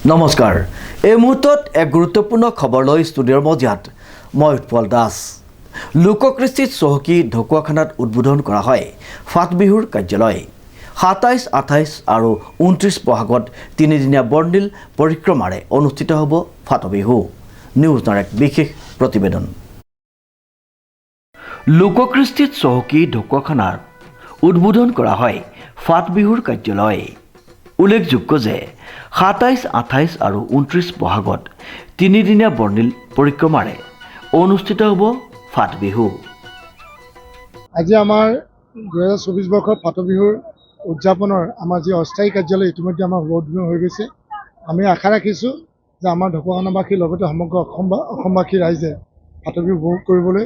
নমস্কাৰ এই মুহূৰ্তত এক গুৰুত্বপূৰ্ণ খবৰ লৈ ষ্টুডিঅ'ৰ মজিয়াত মই উৎপল দাস লোককৃষ্টিত চহকী ঢকুৱাখানাত উদ্বোধন কৰা হয় ফাট বিহুৰ কাৰ্যালয় ২৭, ২৮ আৰু ২৯ বহাগত তিনিদিনীয়া বৰ্ণিল পৰিক্ৰমাৰে অনুষ্ঠিত হ'ব ফাট বিহু নিউজৰ এক বিশেষ প্ৰতিবেদন লোককৃষ্টিত চহকী ঢকুৱাখানাত উদ্বোধন কৰা হয় ফাট বিহুৰ কাৰ্যালয় উল্লেখযোগ্য যে ২৭, ২৮ আৰু ২৯ বহাগত তিনিদিনীয়া বৰ্ণিল পৰিক্ৰমাৰে অনুষ্ঠিত হ'ব ফাট বিহু আজি আমাৰ ২০২৪ বৰ্ষৰ ফাট বিহুৰ উদযাপনৰ আমাৰ যি অস্থায়ী কাৰ্যালয় ইতিমধ্যে আমাৰ উদ্বোধন হৈ গৈছে আমি আশা ৰাখিছোঁ যে আমাৰ ঢকুৱাখানাবাসীৰ লগতে সমগ্ৰ অসমবাসী ৰাইজে ফাট বিহু উপভোগ কৰিবলৈ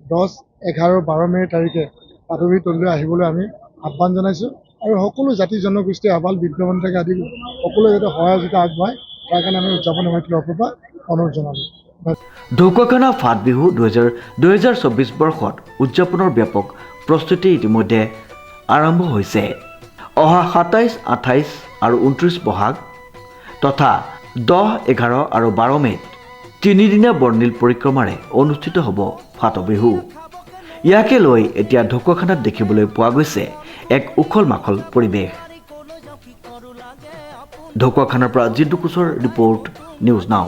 10, 11, 12 মে' তাৰিখে ফাট বিহু তললৈ আহিবলৈ আমি আহ্বান জনাইছোঁ আৰু সকলো জাতি জনগোষ্ঠী আবাল বৃদ্ধবনিতাকে আদি সকলোৱে যাতে সহযোগিতা আগবঢ়ায় তাৰ কাৰণে আমি উদযাপন সমিতিৰ ফালৰ পৰা অনুৰোধ জনালোঁ ঢকুৱাখানা ফাট বিহু ২০২৪ বৰ্ষত উদযাপনৰ ব্যাপক প্ৰস্তুতি ইতিমধ্যে আৰম্ভ হৈছে অহা ২৭, ২৮ আৰু ২৯ বহাগ তথা 10, 11 আৰু 12 মে'ত তিনিদিনীয়া বৰ্ণিল পৰিক্ৰমাৰে অনুষ্ঠিত হ'ব ফাট বিহু ইয়াকে লৈ এতিয়া ঢকুৱাখানাত দেখিবলৈ পোৱা গৈছে এক উখল মাখল পৰিৱেশ ঢকুৱাখানাৰ পৰা জিন্তু কোচৰ ৰিপৰ্ট নিউজ নাও